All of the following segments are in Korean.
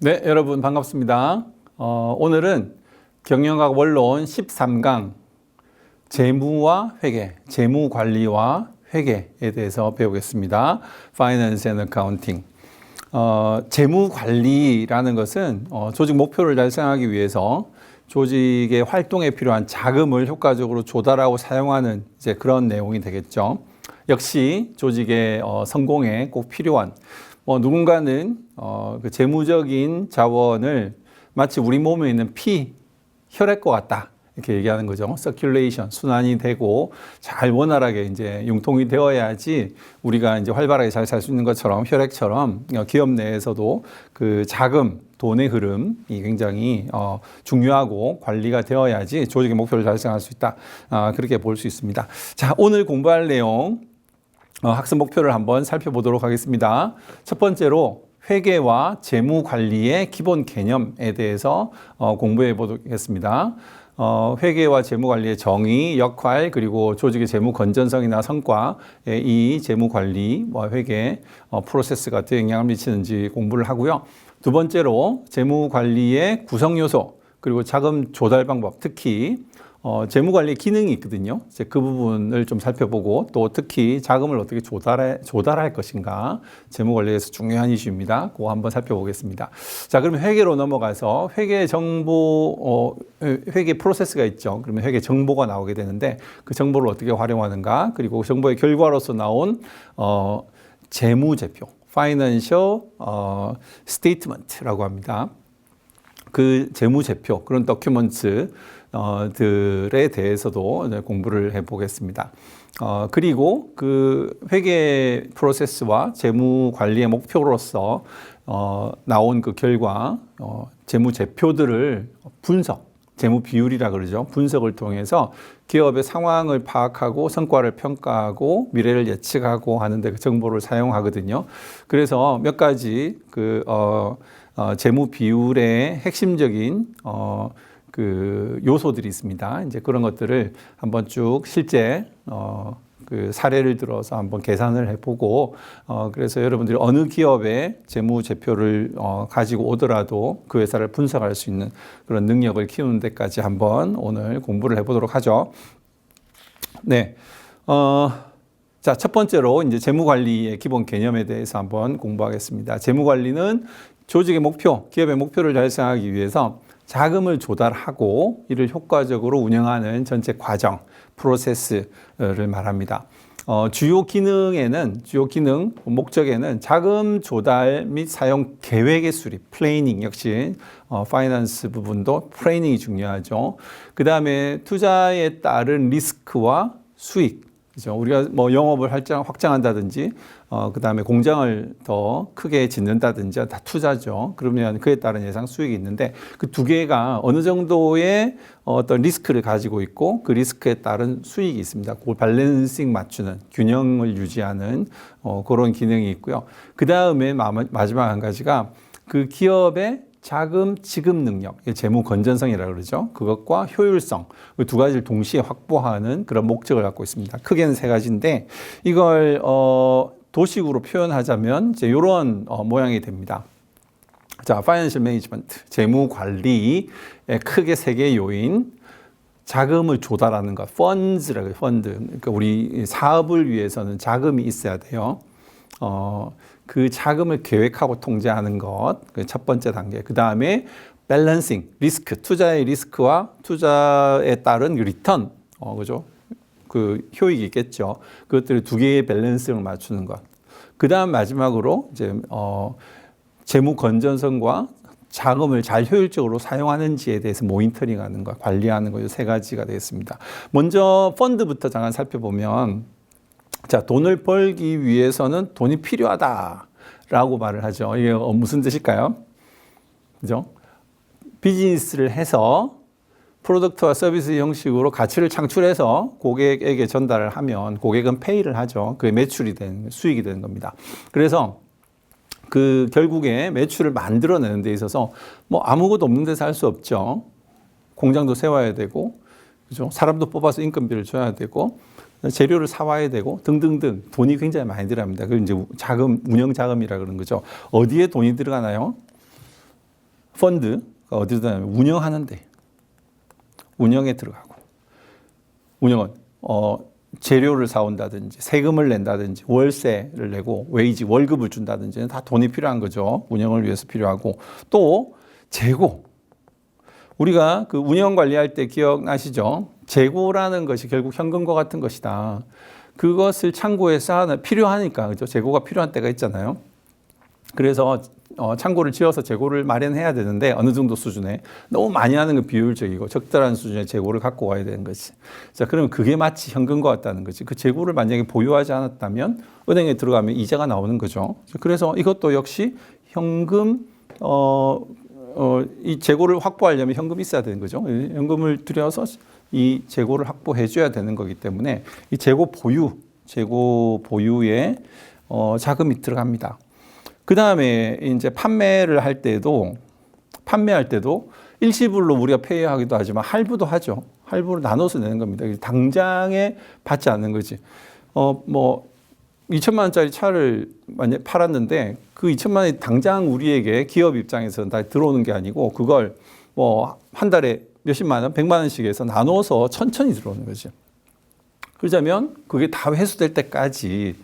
네, 여러분 반갑습니다. 오늘은 경영학 원론 13강 재무와 회계, 재무 관리와 회계에 대해서 배우겠습니다. Finance and Accounting. 재무 관리라는 것은 조직 목표를 달성하기 위해서 조직의 활동에 필요한 자금을 효과적으로 조달하고 사용하는 이제 그런 내용이 되겠죠. 역시 조직의 성공에 꼭 필요한 누군가는 그 재무적인 자원을 마치 우리 몸에 있는 피, 혈액과 같다 이렇게 얘기하는 거죠. 서큘레이션, 순환이 되고 잘 원활하게 이제 융통이 되어야지 우리가 이제 활발하게 잘 살 수 있는 것처럼 혈액처럼 기업 내에서도 그 자금, 돈의 흐름이 굉장히 중요하고 관리가 되어야지 조직의 목표를 달성할 수 있다. 그렇게 볼 수 있습니다. 자, 오늘 공부할 내용 학습 목표를 한번 살펴보도록 하겠습니다. 첫 번째로 회계와 재무 관리의 기본 개념에 대해서 공부해 보겠습니다. 회계와 재무 관리의 정의, 역할, 그리고 조직의 재무 건전성이나 성과에 이 재무 관리와 회계 프로세스가 어떤 영향을 미치는지 공부를 하고요. 두 번째로 재무 관리의 구성 요소, 그리고 자금 조달 방법, 특히 재무관리 기능이 있거든요. 이제 그 부분을 좀 살펴보고 또 특히 자금을 어떻게 조달할 것인가 재무관리에서 중요한 이슈입니다. 그거 한번 살펴보겠습니다. 자, 그러면 회계로 넘어가서 회계 정보, 회계 프로세스가 있죠. 그러면 회계 정보가 나오게 되는데 그 정보를 어떻게 활용하는가, 그리고 그 정보의 결과로서 나온 재무제표, Financial Statement라고 합니다. 그 재무제표, 그런 더큐먼트 들에 대해서도 공부를 해보겠습니다. 그리고 그 회계 프로세스와 재무 관리의 목표로서 나온 그 결과 재무제표들을 분석, 재무 비율이라 그러죠. 분석을 통해서 기업의 상황을 파악하고 성과를 평가하고 미래를 예측하고 하는데 그 정보를 사용하거든요. 그래서 몇 가지 그 재무 비율의 핵심적인 그 요소들이 있습니다. 이제 그런 것들을 한번 쭉 실제 그 사례를 들어서 한번 계산을 해보고 그래서 여러분들이 어느 기업의 재무제표를 가지고 오더라도 그 회사를 분석할 수 있는 그런 능력을 키우는 데까지 한번 오늘 공부를 해보도록 하죠. 네. 자, 첫 번째로 이제 재무관리의 기본 개념에 대해서 한번 공부하겠습니다. 재무관리는 조직의 목표, 기업의 목표를 달성하기 위해서 자금을 조달하고 이를 효과적으로 운영하는 전체 과정, 프로세스를 말합니다. 주요 기능, 목적에는 자금 조달 및 사용 계획의 수립, 플래닝 역시 파이낸스 부분도 플래닝이 중요하죠. 그 다음에 투자에 따른 리스크와 수익, 그죠? 우리가 뭐 영업을 확장한다든지, 그 다음에 공장을 더 크게 짓는다든지 다 투자죠. 그러면 그에 따른 예상 수익이 있는데 그 두 개가 어느 정도의 어떤 리스크를 가지고 있고 그 리스크에 따른 수익이 있습니다. 그걸 밸런싱 맞추는, 균형을 유지하는 그런 기능이 있고요. 그 다음에 마지막 한 가지가 그 기업의 자금 지급 능력, 재무 건전성이라고 그러죠. 그것과 효율성, 그 두 가지를 동시에 확보하는 그런 목적을 갖고 있습니다. 크게는 세 가지인데 이걸 도식으로 표현하자면 이제 이런 모양이 됩니다. 자, Financial Management, 재무 관리의 크게 세 개의 요인. 자금을 조달하는 것, Funds라고 해요. 펀드. 그러니까 우리 사업을 위해서는 자금이 있어야 돼요. 그 자금을 계획하고 통제하는 것, 그 첫 번째 단계. 그 다음에 밸런싱, 리스크, 투자의 리스크와 투자에 따른 리턴, 그죠? 그 효익이 있겠죠. 그것들을 두 개의 밸런싱을 맞추는 것. 그 다음 마지막으로 이제 재무 건전성과 자금을 잘 효율적으로 사용하는지에 대해서 모니터링하는 것, 관리하는 것, 이 세 가지가 되겠습니다. 먼저 펀드부터 잠깐 살펴보면. 자, 돈을 벌기 위해서는 돈이 필요하다라고 말을 하죠. 이게 무슨 뜻일까요? 그죠? 비즈니스를 해서 프로덕트와 서비스 형식으로 가치를 창출해서 고객에게 전달을 하면 고객은 페이를 하죠. 그게 수익이 되는 겁니다. 그래서 그 결국에 매출을 만들어내는 데 있어서 뭐 아무것도 없는 데서 할 수 없죠. 공장도 세워야 되고, 그죠? 사람도 뽑아서 인건비를 줘야 되고, 재료를 사와야 되고 등등등 돈이 굉장히 많이 들어갑니다. 그걸 이제 운영 자금이라 그러는 거죠. 어디에 돈이 들어가나요? 펀드가 어디서 나냐면 운영하는데, 운영에 들어가고, 운영은 재료를 사온다든지 세금을 낸다든지 월세를 내고 웨이지 월급을 준다든지 다 돈이 필요한 거죠. 운영을 위해서 필요하고, 또 재고, 우리가 그 운영 관리할 때 기억나시죠? 재고라는 것이 결국 현금과 같은 것이다. 그것을 창고에 쌓아 필요하니까, 그죠? 재고가 필요한 때가 있잖아요. 그래서 창고를 지어서 재고를 마련해야 되는데 어느 정도 수준에, 너무 많이 하는 건 비효율적이고 적절한 수준의 재고를 갖고 와야 되는 거지. 자, 그러면 그게 마치 현금과 같다는 거지. 그 재고를 만약에 보유하지 않았다면 은행에 들어가면 이자가 나오는 거죠. 그래서 이것도 역시 현금, 이 재고를 확보하려면 현금이 있어야 되는 거죠. 현금을 들여서 이 재고를 확보해 줘야 되는 거기 때문에 이 재고 보유에 자금이 들어갑니다. 그 다음에 이제 판매할 때도 일시불로 우리가 페이하기도 하지만 할부도 하죠. 할부를 나눠서 내는 겁니다. 당장에 받지 않는 거지. 2천만 원짜리 차를 만약 팔았는데 그 2천만 원이 당장 우리에게 기업 입장에서는 다 들어오는 게 아니고 그걸 한 달에 몇십만 원, 100만 원씩 해서 나눠서 천천히 들어오는 거죠. 그러자면 그게 다 회수될 때까지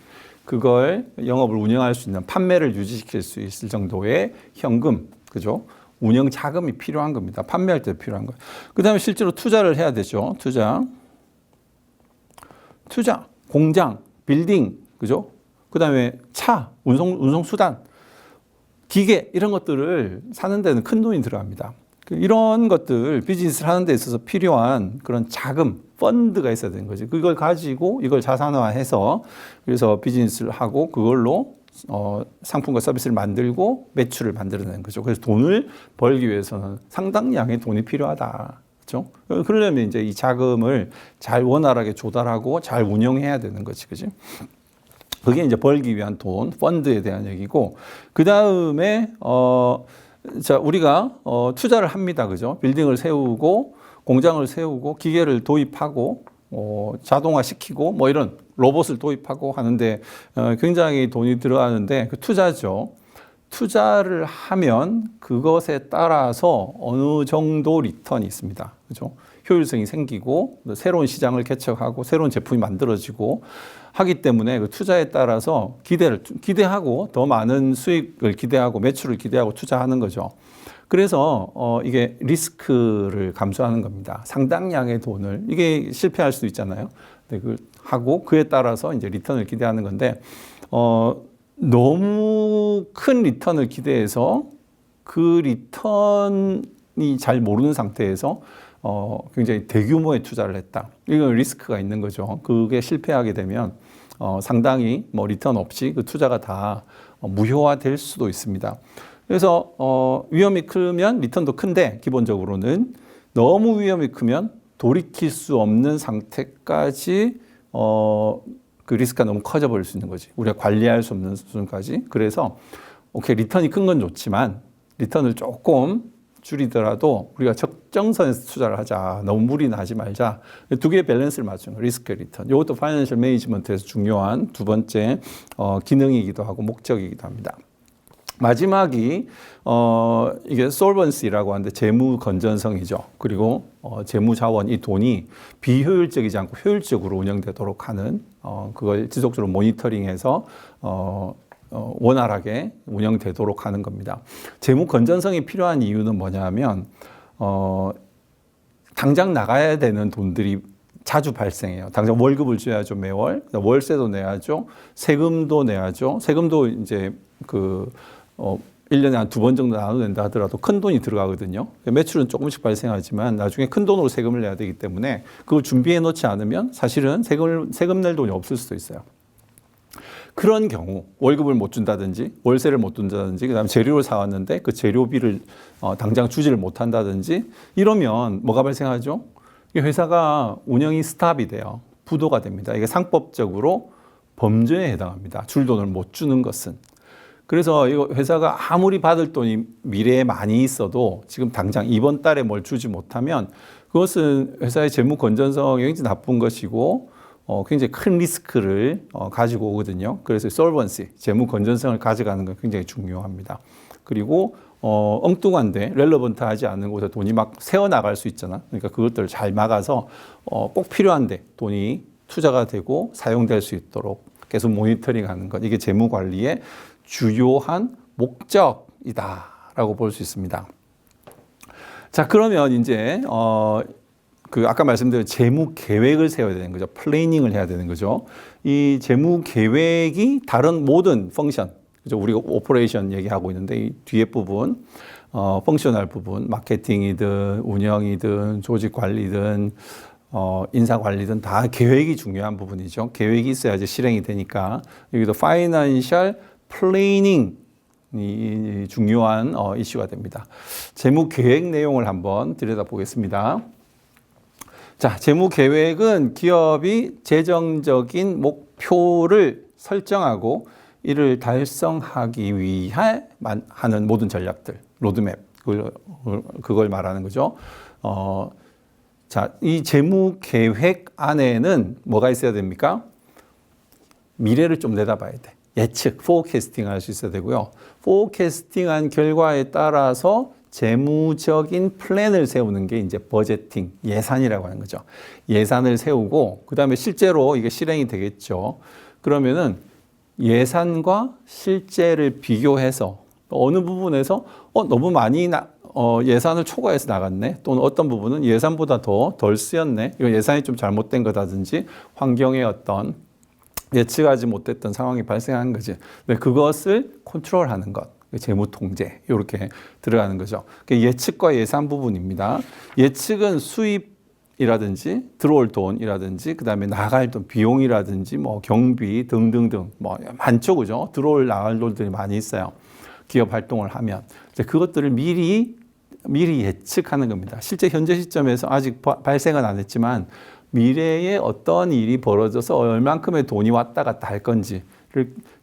그걸 영업을 운영할 수 있는, 판매를 유지시킬 수 있을 정도의 현금, 그죠? 운영 자금이 필요한 겁니다. 판매할 때 필요한 거예요. 그 다음에 실제로 투자를 해야 되죠. 투자, 공장, 빌딩, 그죠? 그 다음에 차, 운송수단, 기계, 이런 것들을 사는 데는 큰 돈이 들어갑니다. 이런 것들, 비즈니스를 하는 데 있어서 필요한 그런 자금, 펀드가 있어야 되는 거지. 그걸 가지고 이걸 자산화해서 그래서 비즈니스를 하고 그걸로 상품과 서비스를 만들고 매출을 만들어내는 거죠. 그래서 돈을 벌기 위해서는 상당량의 돈이 필요하다. 그렇죠? 그러려면 이제 이 자금을 잘 원활하게 조달하고 잘 운영해야 되는 거지. 그지? 그게 이제 벌기 위한 돈, 펀드에 대한 얘기고, 그 다음에, 자, 우리가, 투자를 합니다. 그죠? 빌딩을 세우고, 공장을 세우고, 기계를 도입하고, 자동화 시키고, 이런 로봇을 도입하고 하는데, 굉장히 돈이 들어가는데, 그 투자죠. 투자를 하면 그것에 따라서 어느 정도 리턴이 있습니다. 그죠? 효율성이 생기고, 새로운 시장을 개척하고, 새로운 제품이 만들어지고, 하기 때문에 그 투자에 따라서 기대하고 더 많은 수익을 기대하고 매출을 기대하고 투자하는 거죠. 그래서 이게 리스크를 감수하는 겁니다. 상당량의 돈을, 이게 실패할 수도 있잖아요. 근데 그걸 하고 그에 따라서 이제 리턴을 기대하는 건데, 너무 큰 리턴을 기대해서 그 리턴이 잘 모르는 상태에서 굉장히 대규모의 투자를 했다. 이건 리스크가 있는 거죠. 그게 실패하게 되면 상당히 리턴 없이 그 투자가 다 무효화될 수도 있습니다. 그래서 위험이 크면 리턴도 큰데, 기본적으로는 너무 위험이 크면 돌이킬 수 없는 상태까지 그 리스크가 너무 커져 버릴 수 있는 거지. 우리가 관리할 수 없는 수준까지. 그래서 오케이, 리턴이 큰 건 좋지만 리턴을 조금 줄이더라도 우리가 적정선에서 투자를 하자. 너무 무리는 하지 말자. 두 개의 밸런스를 맞추는 거예요. 리스크 리턴. 이것도 파이낸셜 매니지먼트에서 중요한 두 번째 기능이기도 하고 목적이기도 합니다. 마지막이 이게 솔번시라고 하는데 재무 건전성이죠. 그리고 재무 자원, 이 돈이 비효율적이지 않고 효율적으로 운영되도록 하는 그걸 지속적으로 모니터링해서 원활하게 운영되도록 하는 겁니다. 재무 건전성이 필요한 이유는 뭐냐면 당장 나가야 되는 돈들이 자주 발생해요. 당장 월급을 줘야죠, 매월. 월세도 내야죠. 세금도 내야죠. 세금도 이제 1년에 한 2번 정도 나눠낸다 하더라도 큰 돈이 들어가거든요. 매출은 조금씩 발생하지만 나중에 큰 돈으로 세금을 내야 되기 때문에 그걸 준비해 놓지 않으면 사실은 세금 낼 돈이 없을 수도 있어요. 그런 경우 월급을 못 준다든지 월세를 못 준다든지 그다음에 재료를 사왔는데 그 재료비를 당장 주지를 못한다든지 이러면 뭐가 발생하죠? 회사가 운영이 스탑이 돼요. 부도가 됩니다. 이게 상법적으로 범죄에 해당합니다. 줄 돈을 못 주는 것은. 그래서 이거 회사가 아무리 받을 돈이 미래에 많이 있어도 지금 당장 이번 달에 뭘 주지 못하면 그것은 회사의 재무 건전성이 굉장히 나쁜 것이고 굉장히 큰 리스크를 가지고 오거든요. 그래서 솔번시, 재무 건전성을 가져가는 건 굉장히 중요합니다. 그리고 엉뚱한데 렐러번트하지 않은 곳에 돈이 막 새어나갈 수 있잖아. 그러니까 그것들을 잘 막아서 꼭 필요한데 돈이 투자가 되고 사용될 수 있도록 계속 모니터링하는 것. 이게 재무 관리의 주요한 목적이다라고 볼 수 있습니다. 자, 그러면 이제 그 아까 말씀드린 재무 계획을 세워야 되는 거죠. 플래닝을 해야 되는 거죠. 이 재무 계획이 다른 모든 펑션, 그죠? 우리가 오퍼레이션 얘기하고 있는데 이 뒤에 부분, 펑셔널 부분, 마케팅이든 운영이든 조직 관리든 인사 관리든 다 계획이 중요한 부분이죠. 계획이 있어야지 실행이 되니까 여기도 파이낸셜 플래닝 이 중요한 이슈가 됩니다. 재무 계획 내용을 한번 들여다보겠습니다. 자, 재무 계획은 기업이 재정적인 목표를 설정하고 이를 달성하기 위해 하는 모든 전략들, 로드맵, 그걸 말하는 거죠. 자, 이 재무 계획 안에는 뭐가 있어야 됩니까? 미래를 좀 내다봐야 돼. 예측, 포캐스팅 할 수 있어야 되고요. 포캐스팅한 결과에 따라서 재무적인 플랜을 세우는 게 이제 버제팅, 예산이라고 하는 거죠. 예산을 세우고 그다음에 실제로 이게 실행이 되겠죠. 그러면은 예산과 실제를 비교해서 어느 부분에서 너무 많이 예산을 초과해서 나갔네. 또는 어떤 부분은 예산보다 덜 쓰였네. 이거 예산이 좀 잘못된 거다든지 환경의 어떤 예측하지 못했던 상황이 발생한 거지. 그것을 컨트롤하는 것, 재무 통제 이렇게 들어가는 거죠. 예측과 예산 부분입니다. 예측은 수입이라든지 들어올 돈이라든지 그다음에 나갈 돈 비용이라든지 뭐 경비 등등등 뭐 많죠, 그죠? 들어올 나갈 돈들이 많이 있어요. 기업 활동을 하면 그것들을 미리 예측하는 겁니다. 실제 현재 시점에서 아직 발생은 안 했지만 미래에 어떤 일이 벌어져서 얼만큼의 돈이 왔다 갔다 할 건지를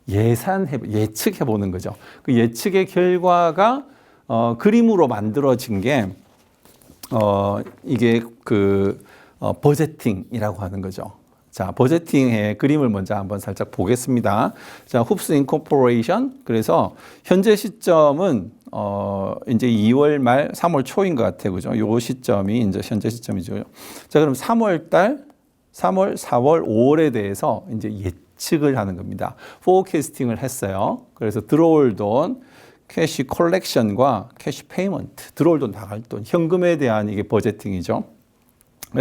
예측해 보는 거죠. 그 예측의 결과가 그림으로 만들어진 게 이게 버제팅이라고 하는 거죠. 자, 버제팅의 그림을 먼저 한번 살짝 보겠습니다. 자, 흡스 인코퍼레이션. 그래서 현재 시점은 이제 2월 말 3월 초인 것 같아요. 그죠? 요 시점이 이제 현재 시점이죠. 자, 그럼 3월 달, 3월, 4월, 5월에 대해서 이제 예측을 하는 겁니다. 포캐스팅을 했어요. 그래서 들어올 돈, 캐시 컬렉션과 캐시 페이먼트, 들어올 돈, 나갈 돈, 현금에 대한 이게 버제팅이죠.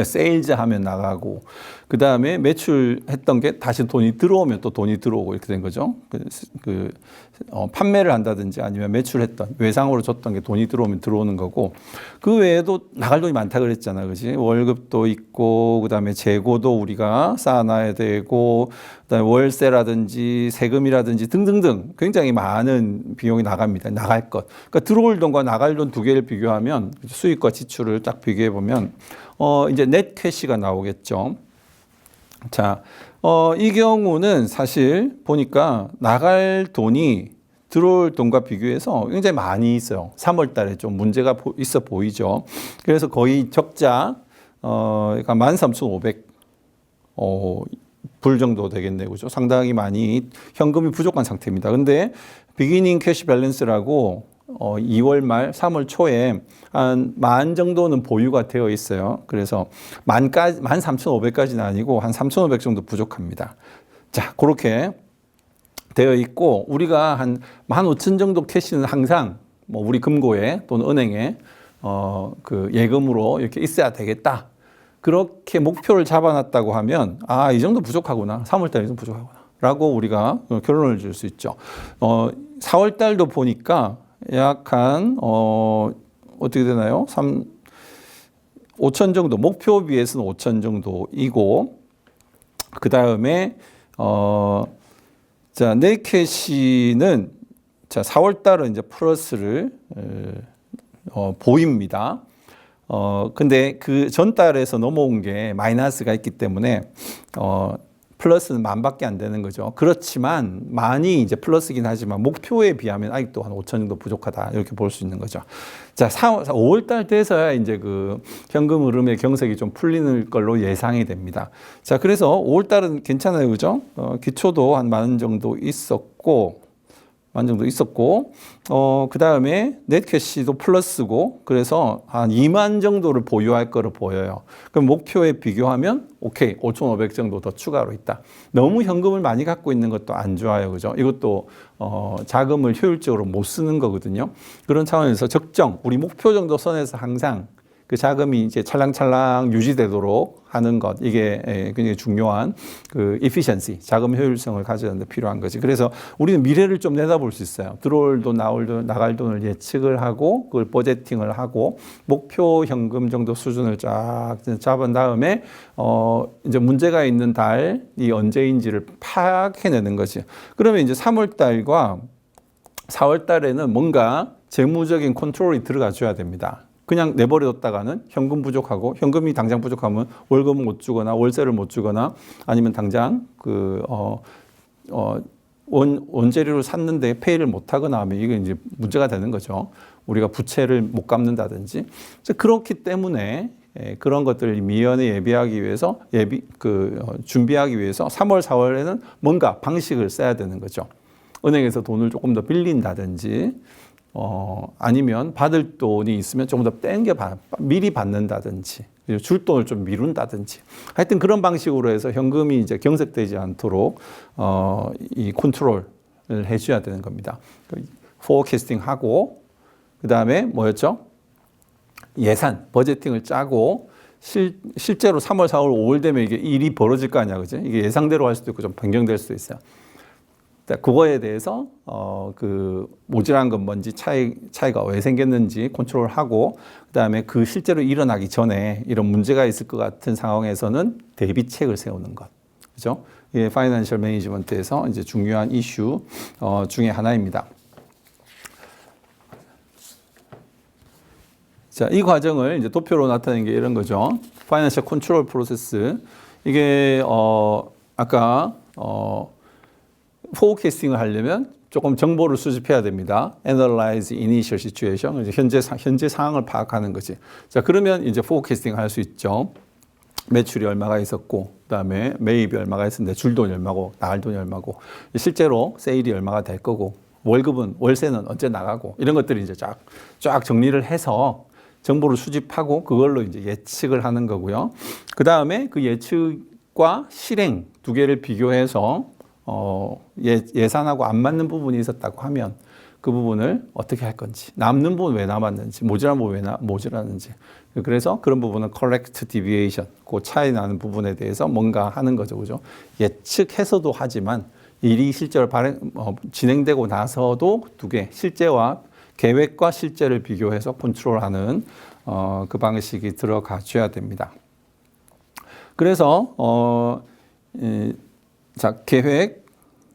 세일즈 하면 나가고 그 다음에 매출했던 게 다시 돈이 들어오면 또 돈이 들어오고 이렇게 된 거죠. 판매를 한다든지 아니면 매출했던 외상으로 줬던 게 돈이 들어오면 들어오는 거고 그 외에도 나갈 돈이 많다 그랬잖아, 그렇지? 월급도 있고 그 다음에 재고도 우리가 쌓아놔야 되고 그다음에 월세라든지 세금이라든지 등등등 굉장히 많은 비용이 나갑니다. 나갈 것. 그러니까 들어올 돈과 나갈 돈 두 개를 비교하면 수입과 지출을 딱 비교해 보면 이제 넷 캐시가 나오겠죠. 자, 이 경우는 사실 보니까 나갈 돈이 들어올 돈과 비교해서 굉장히 많이 있어요. 3월 달에 좀 문제가 있어 보이죠. 그래서 거의 적자, 그러니까 13,500, 불 정도 되겠네요. 그죠? 상당히 많이 현금이 부족한 상태입니다. 근데 비기닝 캐시 밸런스라고 2월 말, 3월 초에 한 10,000 정도는 보유가 되어 있어요. 그래서 13,500까지는 아니고 한 3,500 정도 부족합니다. 자, 그렇게 되어 있고 우리가 한 15,000 정도 캐시는 항상 뭐 우리 금고에 또는 은행에 그 예금으로 이렇게 있어야 되겠다. 그렇게 목표를 잡아놨다고 하면 이 정도 부족하구나. 3월 달에 좀 부족하구나. 라고 우리가 결론을 줄 수 있죠. 4월 달도 보니까 약 한 어떻게 되나요? 5천 정도, 목표 비해서는 5천 정도이고 그 다음에 자, 넷캐시는 자, 4월 달은 이제 플러스를 보입니다. 근데 그 전달에서 넘어온 게 마이너스가 있기 때문에 플러스는 10,000밖에 안 되는 거죠. 그렇지만 많이 이제 플러스긴 하지만 목표에 비하면 아직도 한 5천 정도 부족하다 이렇게 볼 수 있는 거죠. 자, 5월 달 돼서야 이제 그 현금 흐름의 경색이 좀 풀리는 걸로 예상이 됩니다. 자, 그래서 5월 달은 괜찮아요, 그죠? 기초도 한 10,000 정도 있었고 정도 있었고, 그 다음에 넷캐시도 플러스고, 그래서 한 2만 정도를 보유할 거로 보여요. 그럼 목표에 비교하면, 오케이, 5,500 정도 더 추가로 있다. 너무 현금을 많이 갖고 있는 것도 안 좋아요. 그죠? 이것도, 자금을 효율적으로 못 쓰는 거거든요. 그런 차원에서 적정, 우리 목표 정도 선에서 항상 그 자금이 이제 찰랑찰랑 유지되도록 하는 것, 이게 굉장히 중요한 그 efficiency, 자금 효율성을 가져야 필요한 거지. 그래서 우리는 미래를 좀 내다볼 수 있어요. 들어올 돈, 나갈 돈을 예측을 하고, 그걸 버제팅을 하고, 목표 현금 정도 수준을 쫙 잡은 다음에, 이제 문제가 있는 달이 언제인지를 파악해내는 거지. 그러면 이제 3월 달과 4월 달에는 뭔가 재무적인 컨트롤이 들어가 줘야 됩니다. 그냥 내버려뒀다가는 현금 부족하고, 현금이 당장 부족하면 월급을 못 주거나 월세를 못 주거나, 아니면 당장 원재료를 샀는데 페이를 못 하거나 하면 이게 이제 문제가 되는 거죠. 우리가 부채를 못 갚는다든지. 그렇기 때문에 그런 것들을 미연에 예비하기 위해서 준비하기 위해서 3월, 4월에는 뭔가 방식을 써야 되는 거죠. 은행에서 돈을 조금 더 빌린다든지, 아니면 받을 돈이 있으면 조금 더 미리 받는다든지, 줄 돈을 좀 미룬다든지, 하여튼 그런 방식으로 해서 현금이 이제 경색되지 않도록, 이 컨트롤을 해줘야 되는 겁니다. 포캐스팅 하고, 그 다음에 뭐였죠? 예산, 버제팅을 짜고, 실제로 3월, 4월, 5월 되면 이게 일이 벌어질 거 아니야, 그지? 이게 예상대로 할 수도 있고 좀 변경될 수도 있어요. 그거에 대해서 그 모자란 건 뭔지 차이가 왜 생겼는지 컨트롤하고, 그다음에 그 실제로 일어나기 전에 이런 문제가 있을 것 같은 상황에서는 대비책을 세우는 것, 그죠? 이게 파이낸셜 매니지먼트에서 이제 중요한 이슈 중에 하나입니다. 자, 이 과정을 이제 도표로 나타낸 게 이런 거죠. 파이낸셜 컨트롤 프로세스. 이게 아까 포캐스팅을 하려면 조금 정보를 수집해야 됩니다. Analyze initial situation. 현재 상황을 파악하는 거지. 자, 그러면 이제 포캐스팅 할 수 있죠. 매출이 얼마가 있었고, 그 다음에 매입이 얼마가 있었는데, 줄 돈이 얼마고, 나갈 돈이 얼마고, 실제로 세일이 얼마가 될 거고, 월세는 언제 나가고, 이런 것들이 이제 쫙 정리를 해서 정보를 수집하고, 그걸로 이제 예측을 하는 거고요. 그 다음에 그 예측과 실행 두 개를 비교해서 예산하고 안 맞는 부분이 있었다고 하면 그 부분을 어떻게 할 건지, 남는 부분 왜 남았는지, 모자란 부분 왜 모자랐는지, 그래서 그런 부분은 correct deviation, 그 차이 나는 부분에 대해서 뭔가 하는 거죠, 그죠? 예측해서도 하지만 일이 실제로 진행되고 나서도 두 개, 실제와 계획과 실제를 비교해서 컨트롤하는 그 방식이 들어가 줘야 됩니다. 그래서 자, 계획,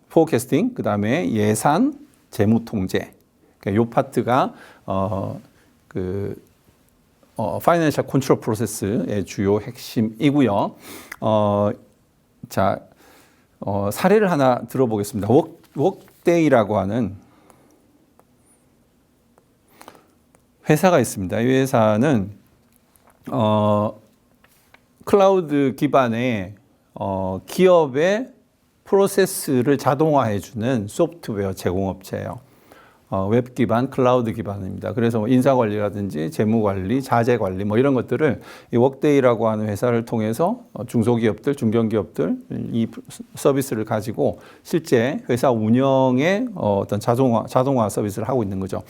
포캐스팅, 그 다음에 예산, 재무 통제. 요 파트가 파이낸셜 컨트롤 프로세스의 주요 핵심이고요. 자, 사례를 하나 들어보겠습니다. 웍데이라고 하는 회사가 있습니다. 이 회사는 클라우드 기반의 기업의 프로세스를 자동화해주는 소프트웨어 제공업체예요. 웹 기반, 클라우드 기반입니다. 그래서 인사관리라든지 재무관리, 자재관리 뭐 이런 것들을 이 웍데이라고 하는 회사를 통해서 중소기업들, 중견기업들 이 서비스를 가지고 실제 회사 운영에 어떤 자동화 서비스를 하고 있는 거죠.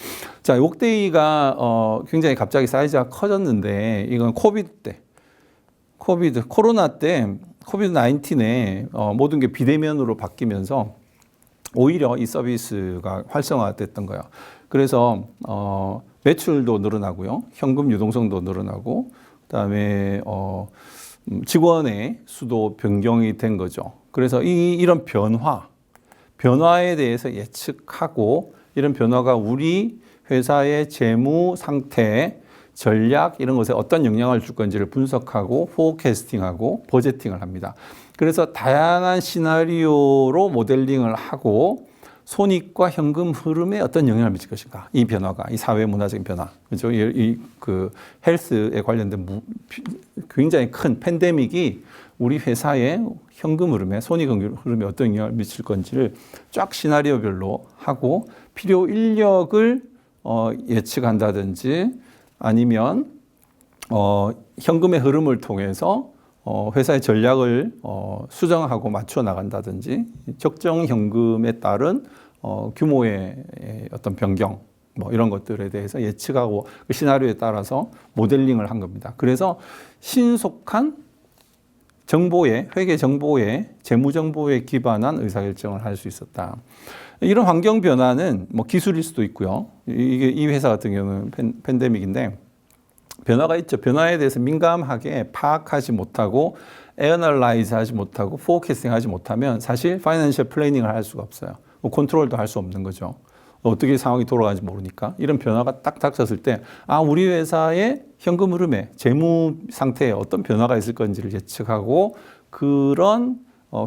자, 웍데이가 굉장히 갑자기 사이즈가 커졌는데 이건 코로나 때 코비드-19에 모든 게 비대면으로 바뀌면서 오히려 이 서비스가 활성화됐던 거예요. 그래서 매출도 늘어나고요, 현금 유동성도 늘어나고, 그다음에 직원의 수도 변경이 된 거죠. 그래서 이런 변화에 대해서 예측하고, 이런 변화가 우리 회사의 재무 상태, 전략 이런 것에 어떤 영향을 줄 건지를 분석하고 포캐스팅하고 버제팅을 합니다. 그래서 다양한 시나리오로 모델링을 하고 손익과 현금 흐름에 어떤 영향을 미칠 것인가, 이 변화가, 이 사회 문화적인 변화, 그렇죠? 그 헬스에 관련된 굉장히 큰 팬데믹이 우리 회사의 현금 흐름에, 손익 흐름에 어떤 영향을 미칠 건지를 쫙 시나리오별로 하고 필요 인력을 예측한다든지 아니면 현금의 흐름을 통해서 회사의 전략을 수정하고 맞춰 나간다든지 적정 현금에 따른 규모의 어떤 변경 뭐 이런 것들에 대해서 예측하고 그 시나리오에 따라서 모델링을 한 겁니다. 그래서 신속한 정보에, 회계 정보에, 재무 정보에 기반한 의사결정을 할 수 있었다. 이런 환경 변화는 뭐 기술일 수도 있고요. 이 회사 같은 경우는 팬데믹인데 변화가 있죠. 변화에 대해서 민감하게 파악하지 못하고 애널라이즈 하지 못하고 포캐스팅 하지 못하면 사실 파이낸셜 플래닝을 할 수가 없어요. 컨트롤도 할 수 없는 거죠. 어떻게 상황이 돌아가는지 모르니까 이런 변화가 딱 닥쳤을 때 우리 회사의 현금 흐름에 재무 상태에 어떤 변화가 있을 건지를 예측하고 그런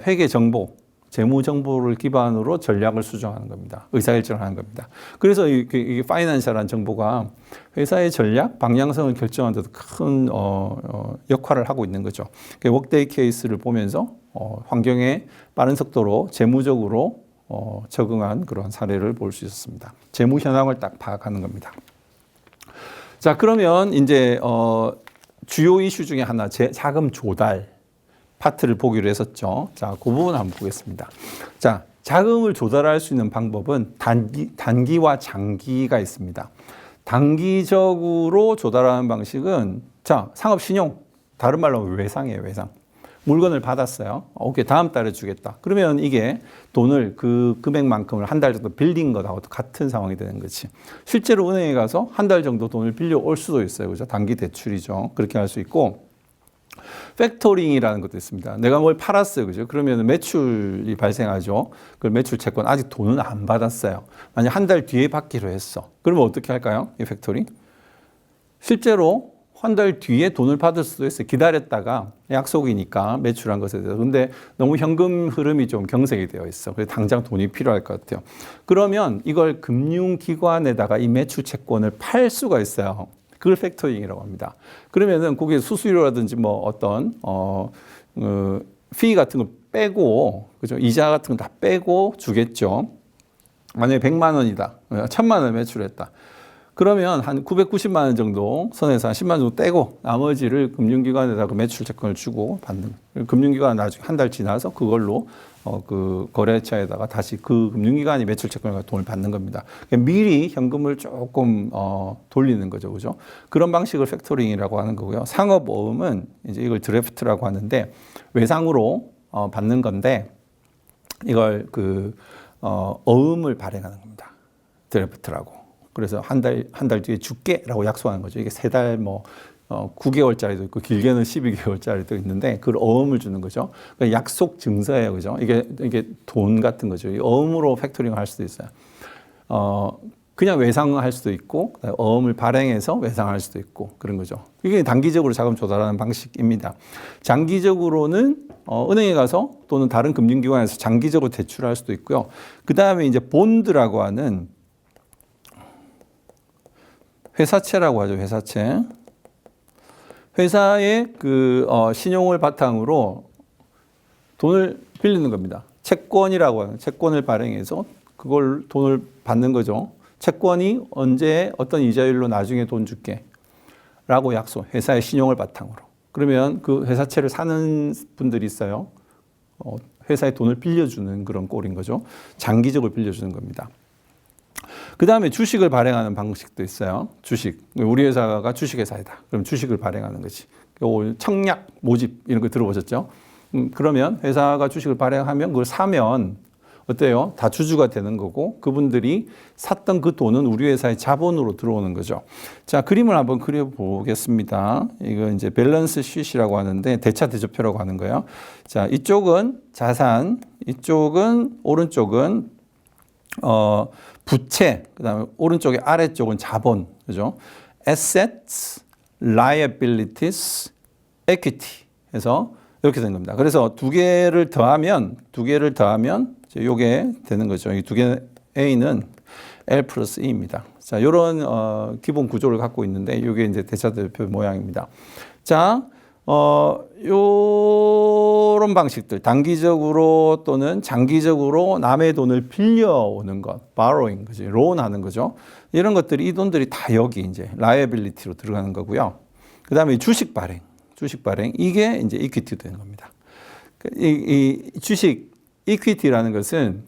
회계 정보, 재무 정보를 기반으로 전략을 수정하는 겁니다. 의사결정을 하는 겁니다. 그래서 이게 파이낸셜한 정보가 회사의 전략, 방향성을 결정하는 데도 큰 역할을 하고 있는 거죠. 웍데이 케이스를 보면서 환경에 빠른 속도로 재무적으로 적응한 그런 사례를 볼 수 있었습니다. 재무 현황을 딱 파악하는 겁니다. 자, 그러면 이제 주요 이슈 중에 하나, 자금 조달 파트를 보기로 했었죠. 자, 그 부분 한번 보겠습니다. 자, 자금을 조달할 수 있는 방법은 단기와 장기가 있습니다. 단기적으로 조달하는 방식은 자, 상업신용, 다른 말로 외상이에요, 외상. 물건을 받았어요. 오케이, 다음 달에 주겠다. 그러면 이게 돈을 그 금액만큼을 한 달 정도 빌린 것하고 같은 상황이 되는 거지. 실제로 은행에 가서 한 달 정도 돈을 빌려 올 수도 있어요. 그죠? 단기 대출이죠. 그렇게 할 수 있고, 팩토링이라는 것도 있습니다. 내가 뭘 팔았어요. 그죠? 그러면 매출이 발생하죠. 그 매출 채권 아직 돈은 안 받았어요. 만약 한 달 뒤에 받기로 했어. 그러면 어떻게 할까요? 이 팩토링? 실제로 한 달 뒤에 돈을 받을 수도 있어요. 기다렸다가 약속이니까 매출한 것에 대해서. 근데 너무 현금 흐름이 좀 경색이 되어 있어. 그래서 당장 돈이 필요할 것 같아요. 그러면 이걸 금융기관에다가 이 매출 채권을 팔 수가 있어요. 그걸 팩토링이라고 합니다. 그러면은 거기에 수수료라든지 뭐 어떤 피 같은 거 빼고, 그죠? 이자 같은 거 다 빼고 주겠죠. 만약에 100만 원이다. 1000만 원 매출했다. 그러면 한 990만 원 정도 선에서 한 10만 원 정도 떼고 나머지를 금융기관에다가 매출 채권을 주고 받는. 금융기관은 나중에 한 달 지나서 그걸로 그 거래처에다가 다시 그 금융기관이 매출 채권을 돈을 받는 겁니다. 그러니까 미리 현금을 조금 돌리는 거죠, 그죠? 그런 방식을 팩토링이라고 하는 거고요. 상업어음은 이제 이걸 드래프트라고 하는데 외상으로 받는 건데 이걸 어음을 발행하는 겁니다. 드래프트라고. 그래서 한 달 뒤에 줄게라고 약속하는 거죠. 이게 3달 9개월짜리도 있고 길게는 12개월짜리도 있는데 그걸 어음을 주는 거죠. 그러니까 약속 증서예요, 그죠? 이게 돈 같은 거죠. 이 어음으로 팩토링을 할 수도 있어요. 그냥 외상할 수도 있고 어음을 발행해서 외상할 수도 있고 그런 거죠. 이게 단기적으로 자금 조달하는 방식입니다. 장기적으로는 은행에 가서 또는 다른 금융기관에서 장기적으로 대출할 수도 있고요. 그 다음에 이제 본드라고 하는 회사채라고 하죠. 회사채. 회사의 신용을 바탕으로 돈을 빌리는 겁니다. 채권이라고 하는 채권을 발행해서 그걸 돈을 받는 거죠. 채권이 언제 어떤 이자율로 나중에 돈 줄게 라고 약속. 회사의 신용을 바탕으로. 그러면 그 회사채를 사는 분들이 있어요. 회사에 돈을 빌려주는 그런 꼴인 거죠. 장기적으로 빌려주는 겁니다. 그 다음에 주식을 발행하는 방식도 있어요. 주식. 우리 회사가 주식회사이다. 그럼 주식을 발행하는 거지. 청약, 모집 이런 거 들어보셨죠? 그러면 회사가 주식을 발행하면 그걸 사면 어때요? 다 주주가 되는 거고 그분들이 샀던 그 돈은 우리 회사의 자본으로 들어오는 거죠. 자, 그림을 한번 그려보겠습니다. 이거 이제 밸런스 쉿이라고 하는데 대차 대조표라고 하는 거예요. 자, 이쪽은 자산, 이쪽은 오른쪽은 부채, 그다음에 오른쪽에 아래쪽은 자본, 그죠? assets, liabilities, equity 해서 이렇게 된 겁니다. 그래서 두 개를 더하면 요게 되는 거죠. 이 두 개 A는 L 플러스 E입니다. 자, 요런 기본 구조를 갖고 있는데 요게 이제 대차대표 모양입니다. 자, 요런 방식들, 단기적으로 또는 장기적으로 남의 돈을 빌려오는 것, borrowing, 그죠? 론 하는 거죠. 이런 것들이, 이 돈들이 다 여기 이제 liability로 들어가는 거고요. 그 다음에 주식 발행, 이게 이제 equity 되는 겁니다. 이 주식, equity라는 것은,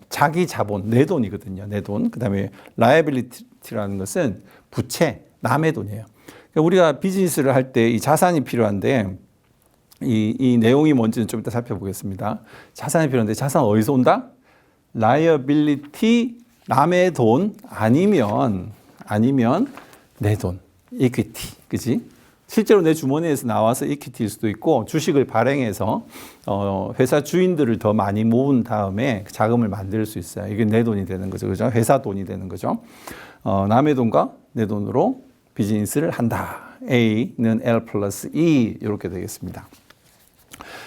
자기 자본, 내 돈이거든요. 내 돈. 그 다음에 liability라는 것은 부채, 남의 돈이에요. 우리가 비즈니스를 할 때 이 자산이 필요한데 이 내용이 뭔지는 좀 이따 살펴보겠습니다. 자산이 필요한데 자산 어디서 온다? liability, 남의 돈 아니면 내 돈, equity, 그지? 실제로 내 주머니에서 나와서 equity일 수도 있고 주식을 발행해서 회사 주인들을 더 많이 모은 다음에 자금을 만들 수 있어요. 이게 내 돈이 되는 거죠, 그죠? 회사 돈이 되는 거죠. 남의 돈과 내 돈으로 비즈니스를 한다. A는 L 플러스 E 이렇게 되겠습니다.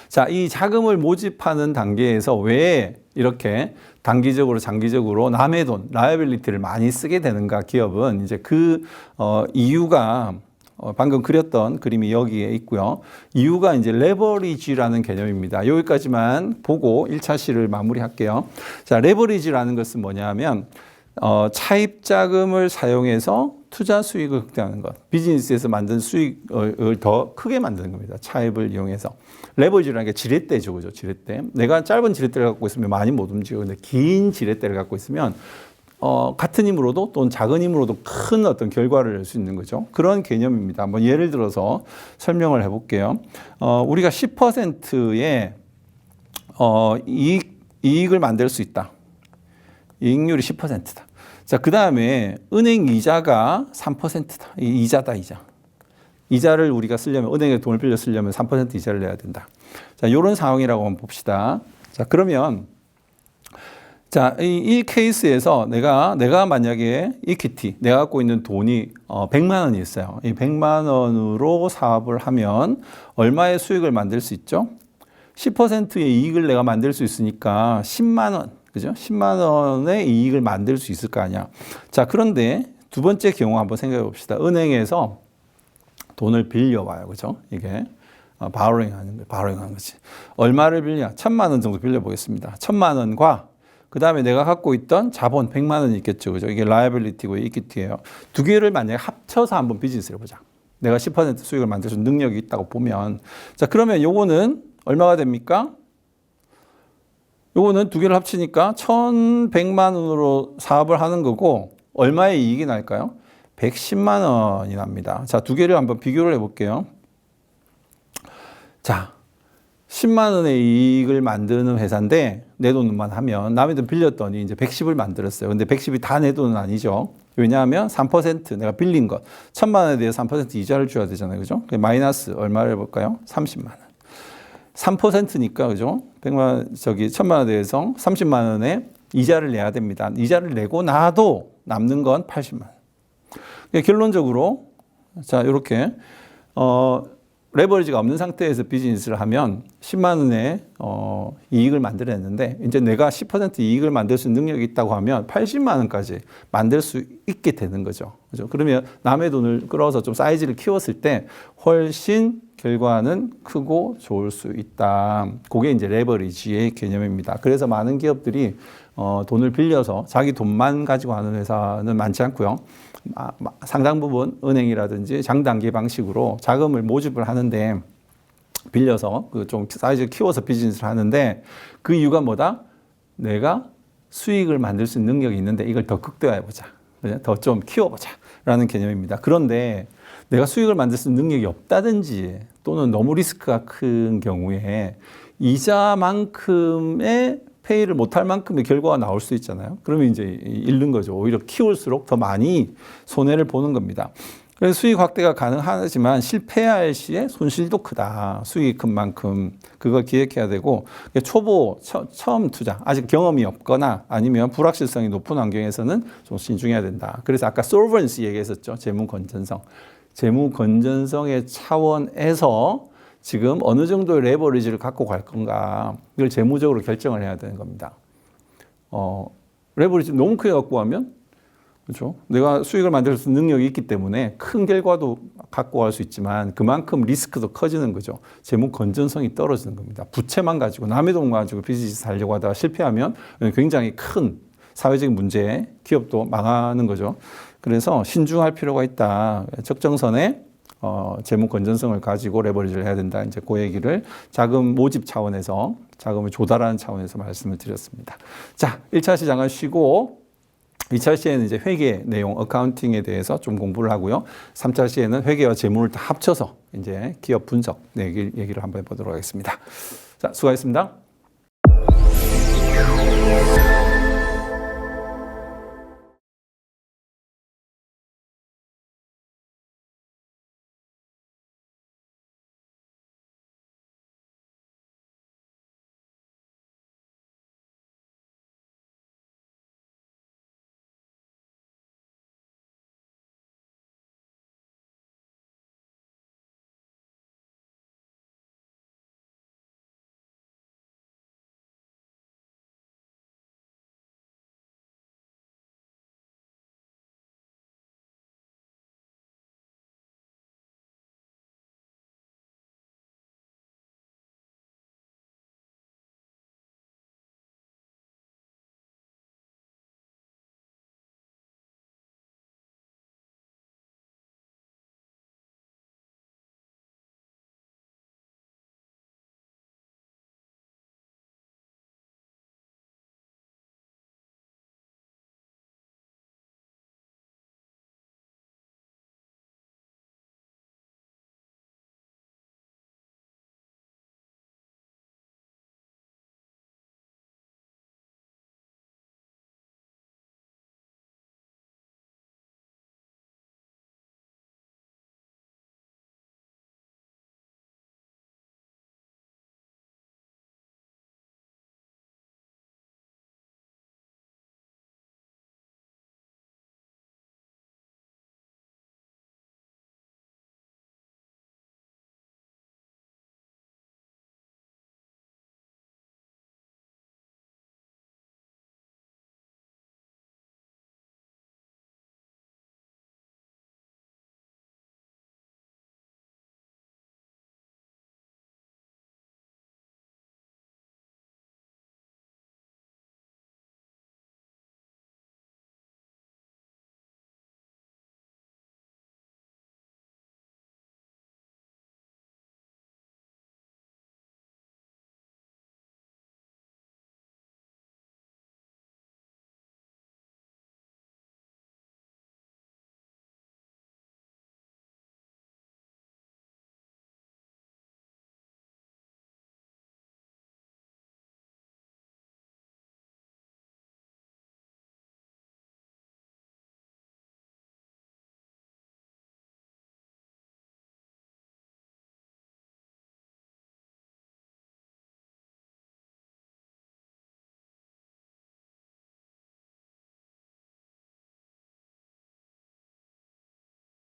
자, 이 자금을 모집하는 단계에서 왜 이렇게 단기적으로 장기적으로 남의 돈, 라이빌리티를 많이 쓰게 되는가 기업은 이제 그 이유가 방금 그렸던 그림이 여기에 있고요. 이유가 이제 레버리지라는 개념입니다. 여기까지만 보고 1차 시를 마무리할게요. 자, 레버리지라는 것은 뭐냐면 차입 자금을 사용해서 투자 수익을 극대화하는 것. 비즈니스에서 만든 수익을 더 크게 만드는 겁니다. 차입을 이용해서. 레버리지라는 게 지렛대죠, 그죠? 지렛대. 내가 짧은 지렛대를 갖고 있으면 많이 못 움직여. 근데 긴 지렛대를 갖고 있으면 같은 힘으로도 또는 작은 힘으로도 큰 어떤 결과를 낼 수 있는 거죠. 그런 개념입니다. 한번 예를 들어서 설명을 해볼게요. 우리가 10%의 이익을 만들 수 있다. 이익률이 10%다. 자, 그 다음에 은행 이자가 3%다. 이자다, 이자. 이자를 우리가 쓰려면, 은행에 돈을 빌려 쓰려면 3% 이자를 내야 된다. 자, 요런 상황이라고 한번 봅시다. 자, 그러면, 자, 이 케이스에서 내가 만약에 이퀴티, 내가 갖고 있는 돈이 100만 원이 있어요. 이 100만 원으로 사업을 하면 얼마의 수익을 만들 수 있죠? 10%의 이익을 내가 만들 수 있으니까 10만 원. 그죠? 10만 원의 이익을 만들 수 있을 거 아니야. 자, 그런데 두 번째 경우 한번 생각해 봅시다. 은행에서 돈을 빌려와요. 그죠? 이게 borrowing 하는 거지. 얼마를 빌려? 1,000만 원 정도 빌려보겠습니다. 1,000만 원과 그 다음에 내가 갖고 있던 자본 100만 원이 있겠죠. 그죠? 이게 liability고 equity예요. 두 개를 만약에 합쳐서 한번 비즈니스를 해보자. 내가 10% 수익을 만들 수 있는 능력이 있다고 보면. 자, 그러면 요거는 얼마가 됩니까? 요거는 두 개를 합치니까 1,100만 원으로 사업을 하는 거고 얼마의 이익이 날까요? 110만 원이 납니다. 자, 두 개를 한번 비교를 해볼게요. 자, 10만 원의 이익을 만드는 회사인데 내 돈만 하면 남의 돈 빌렸더니 이제 110을 만들었어요. 근데 110이 다 내 돈은 아니죠. 왜냐하면 3% 내가 빌린 것 1,000만 원에 대해 3% 이자를 줘야 되잖아요. 그죠? 마이너스 얼마를 해볼까요? 30만 원. 3%니까 그죠? 1,000만 원에 대해서 30만 원의 이자를 내야 됩니다. 이자를 내고 나도 남는 건 80만 원. 그러니까 결론적으로 자, 이렇게 레버리지가 없는 상태에서 비즈니스를 하면 10만 원의 이익을 만들어냈는데 이제 내가 10% 이익을 만들 수 있는 능력이 있다고 하면 80만 원까지 만들 수 있게 되는 거죠. 그죠? 그러면 남의 돈을 끌어서 좀 사이즈를 키웠을 때 훨씬 결과는 크고 좋을 수 있다. 그게 이제 레버리지의 개념입니다. 그래서 많은 기업들이 돈을 빌려서 자기 돈만 가지고 하는 회사는 많지 않고요. 상당 부분 은행이라든지 장단기 방식으로 자금을 모집을 하는데 빌려서 그 좀 사이즈를 키워서 비즈니스를 하는데 그 이유가 뭐다? 내가 수익을 만들 수 있는 능력이 있는데 이걸 더 극대화해보자. 더 좀 키워보자. 라는 개념입니다. 그런데 내가 수익을 만들 수 있는 능력이 없다든지 또는 너무 리스크가 큰 경우에 이자만큼의 페이를 못할 만큼의 결과가 나올 수 있잖아요. 그러면 이제 잃는 거죠. 오히려 키울수록 더 많이 손해를 보는 겁니다. 그래서 수익 확대가 가능하지만 실패할 시에 손실도 크다. 수익이 큰 만큼 그걸 기획해야 되고 초보, 처음 투자, 아직 경험이 없거나 아니면 불확실성이 높은 환경에서는 좀 신중해야 된다. 그래서 아까 솔vency 얘기했었죠. 재무 건전성. 재무 건전성의 차원에서 지금 어느 정도의 레버리지를 갖고 갈 건가 이걸 재무적으로 결정을 해야 되는 겁니다. 레버리지 너무 크게 갖고 가면 그렇죠? 내가 수익을 만들 수 있는 능력이 있기 때문에 큰 결과도 갖고 갈 수 있지만 그만큼 리스크도 커지는 거죠. 재무 건전성이 떨어지는 겁니다. 부채만 가지고 남의 돈 가지고 비즈니스 살려고 하다가 실패하면 굉장히 큰 사회적인 문제, 기업도 망하는 거죠. 그래서 신중할 필요가 있다. 적정선에 재무 건전성을 가지고 레버리지를 해야 된다. 이제 그 얘기를 자금 모집 차원에서 자금을 조달하는 차원에서 말씀을 드렸습니다. 자, 1차 시 잠깐 쉬고 2차 시에는 이제 회계 내용, 어카운팅에 대해서 좀 공부를 하고요. 3차 시에는 회계와 재무를 다 합쳐서 이제 기업 분석 얘기를 한번 해보도록 하겠습니다. 자, 수고하셨습니다.